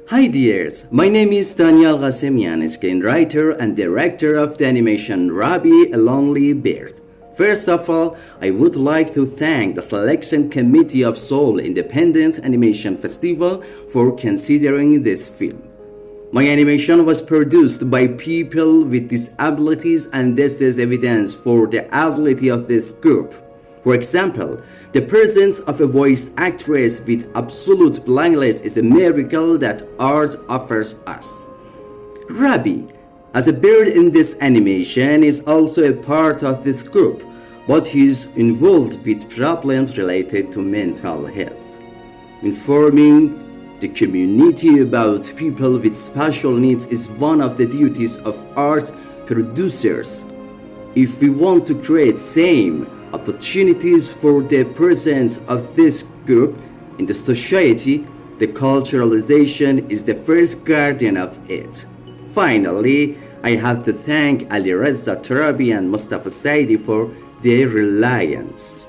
Hi dears, my name is Danial GHASEMIAN, screenwriter and director of the animation Robbie, A Lonely Bird. First of all, I would like to thank the selection committee of Seoul Indie-AniFest2024 Festival for considering this film. My animation was produced by people with disabilities, and this is evidence for the ability of this group. For example, the presence of a voice actress with absolute blindness is a miracle that art offers us. Robbie, as a bird in this animation, is also a part of this group, but he is involved with problems related to mental health. Informing the community about people with special needs is one of the duties of art producers. If we want to create same opportunities for the presence of this group in the society, the culturalization is the first guardian of it. Finally, I have to thank Ali Reza Tarabi and Mustafa Saidi for their reliance.